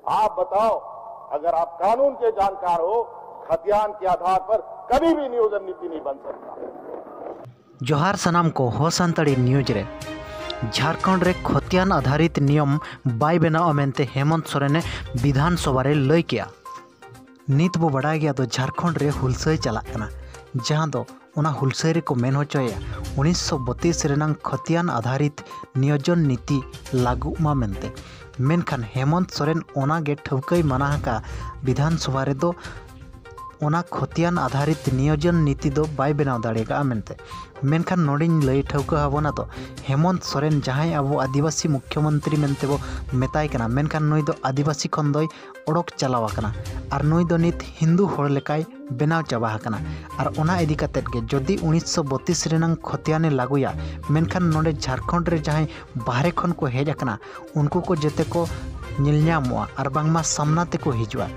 आप बताओ, अगर आप कानून के जानकार हो, खतियान के आधार पर कभी भी नियोजन नीति नहीं बन सकता। जोहार सनाम को हो सानताड़ी न्यूज रे झारखंड रे खतियान आधारित नियम बाय बनाव मेनते हेमंत सोरेन विधानसभा रे लय किया। नित बो बड़ा गया तो झारखंड रे हुलसय चला कना, जहां दो उना हुलसय रे को मेन होचोया 1932 रेनांग खतियान आधारित नियोजन नीति लागू मा मेनते। मेनखान हेमंत सोरेन ओना गे ठौकई माना का विधानसभा रे दो ओना खतियान आधारित नियोजन नीति दो बाय बनाव दाड़ेगा मेनते। मेनखान नोडिन लय ठौका हबोना तो हेमंत सोरेन जहां अब आदिवासी मुख्यमंत्री मेनते बो मेताय कना, मेनखान नुई दो आदिवासी खन दोय ओडोक चलाव कना और नुई दो नित हिंदू होड़ लेकाय बेनाव चाबा कना। और ओना इदी कतेत गे जदि 1932 रेनांग खतियाने लागुया, मेनखान नोडे झारखंड रे जहां बाहरे खन को हेज अकना उनको को जते को निलनामोआ और बांगमा सामना ते को हिजुआ।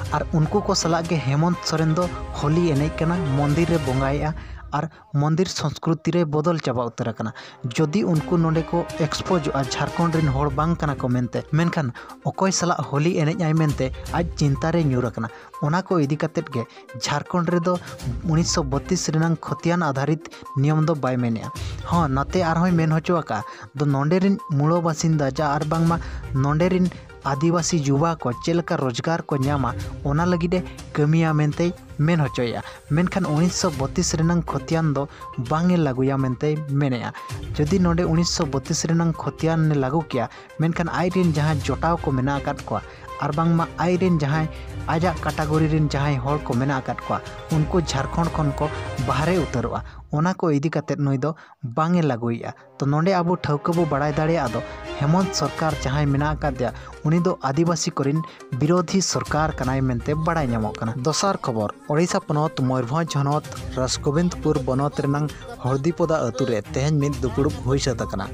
और उनको को सलागे हेमंत सोरेन दो होली एनेज कना, मंदिर रे बोंगाएआ और मंदिर संस्कृति रे बदल चाबा उतर कना। जदि उनको नोडे को एक्सपोज झारखंड रिन होड़ बांग कना को मेनते, मेनखान अकोय सला होली एनेज आय मेनते आज चिंता रे न्यूर कना। ओना को इदी कतेत गे झारखंड रे दो 1932 रेनांग खतियान आधारित नियम दो बाय मेनेआ। हाँ नाते आरहोय मेन होचो का दो नोडे रिन मूलो बासिंदा जा और बांगमा नोडे रिन आदिवासी युवा को चेलका रोजगार को नामा ओना लगिदे कमिया मेनते मेन होचोया। मेनखान 1932 रेनांग खतियान दो बांगे लागुया मेनते मेनेआ। जदि नोडे 1932 रेनांग खतियान ने लागू किया, मेनखान आइरेन जहां जोटाव को मेना आकात को और बांगमा आइरेन जहां आजा कैटेगरी रिन जहां होड़ को मेना आकात को उनको झारखंड खन को बाहरे उतरवा। ओना को इदी कतेत नुई दो बांगे लागुया। तो नोडे अब ठौका बो बड़ाय दाड़ेया दो हेमंत सरकार जहां मेना आकादिया उनी दो आदिवासी कोरिन विरोधी सरकार कनाय मेनते बड़ाय ᱧᱟᱢᱚᱜ कना। दोसार खबर ओडिशा पनत मयूरभंज हनत राजगोविंदपुर बनत रेनांग हरदीपदा अतु रे तेहेñ मिद दुपुड़ुब हुई सत कना।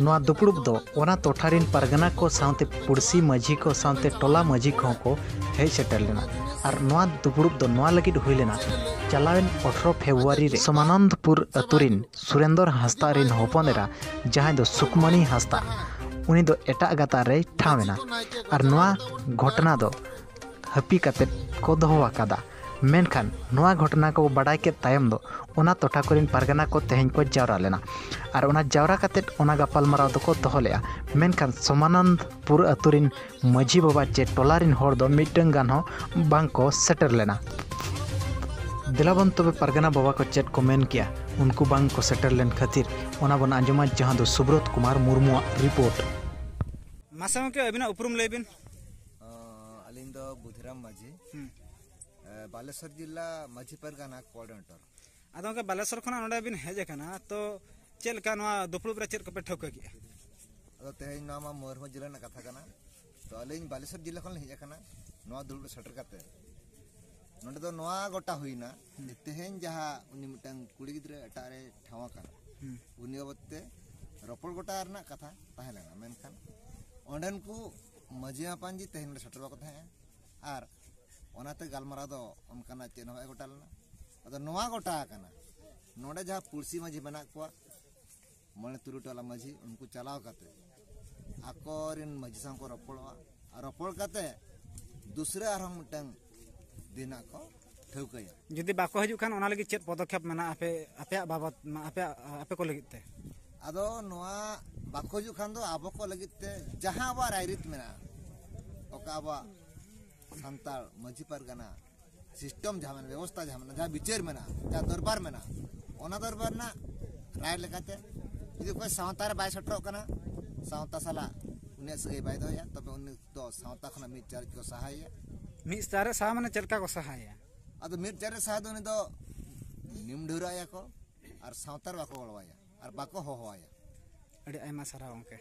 नोआ दुपुड़ुब दो ओना टोठारिन पारगना को सावते पुड़सी माझी को सावते टोला माझी को हेज सेटर लेना। और नोआ दुपुड़ुब दो नोआ लगिद हुई लेना चलावेन 18 फेब्रुआरी रे समानंदपुर अतुरिन सुरेंद्र हांसदा रिन होपनेरा जहां दो सुकमणि हांसदा उनी दो एटा गाता रे ठावेना। और नोआ घटना दो हपी कते को दोहो आकादा। मेनखान नोआ घटना को बड़ाय के तायम दो ओना टोठा कोरिन पारगना को तेहेñ को जावरा लेना और ओना जावरा कते ओना गापालमाराव दो को दोहो लेआ। मेनखान समानंदपुर अतुरिन माझी बाबा चे टोलारिन होड़ दो मिटंग गान हो बांग को सेटर लेना। दिलाबन तबे पारगना बाबा को चेट को मेन किया उनको बांग को सेटर लेन खातिर ओना बन आंजमा जहां दो सुब्रत कुमार मुर्मू रिपोर्ट। मासा के अबिना उपरुम लेबिन अलिंद दो बुधिराम माझी बालेश्वर जिला माझी पारगना कोऑर्डिनेटर। आदो के बालेश्वर खना नोडे बिन हेज कना तो चेल का नोआ दुपुड़ुब रे चेल कपे ठौका किया। अदो तेहेñ नामा मयूरभंज जिला ना कथा कना तो अलिंग बालेश्वर जिला खन हेज कना नोआ दुपुड़ सेटर काते नोडे दो नोआ गोटा हुईना तेहेñ जहां उनी मिटंग कुड़ी गिद्रे एटारे ठावा कना उनी बाबते रपड़ गोटा रना कथा ताहे लेना। मेनखान ओंडन को माझी मापांजी तेहेñ सेटर बाको थाहे आर ओनाते गालमारा दो उनकाना चेन हवा गोटा लेना। अदो नोआ गोटा कना नोडे जहां पुड़सी माझी बना को मणे तुरुटला माझी उनको चलाव काते आकोरिन माझी सां को रपड़वा और रपड़ काते दूसरे आरहं मिटंग दिना को ठौकया। जदि बाको हजु खान ओना लगी चेत पदक्षेप मेना आपे आपे बाबत आपे को लगिते आदो नोआ बाको हजु खान दो आबो को लगिते जहां आबा रायरित मेना ओका आबा संताल माझी पारगना सिस्टम जहां व्यवस्था जहां विचार मेना जहां दरबार मेना ओना दरबार ना राय लेकाते यदि कोई सावता रे बाय सटरो कना सावता साला उनी सगे बाय दोया तबे उनी तो सावता खना मिट चार्ज को सहाय मिस तारे सा माने चलका को सहाया। अदो मिट चारे सहाय दो उनी दो निम ढुराया को और सावतार बाको गळवाया और बाको होहोया। अड़ी आयमा सारा ओंके।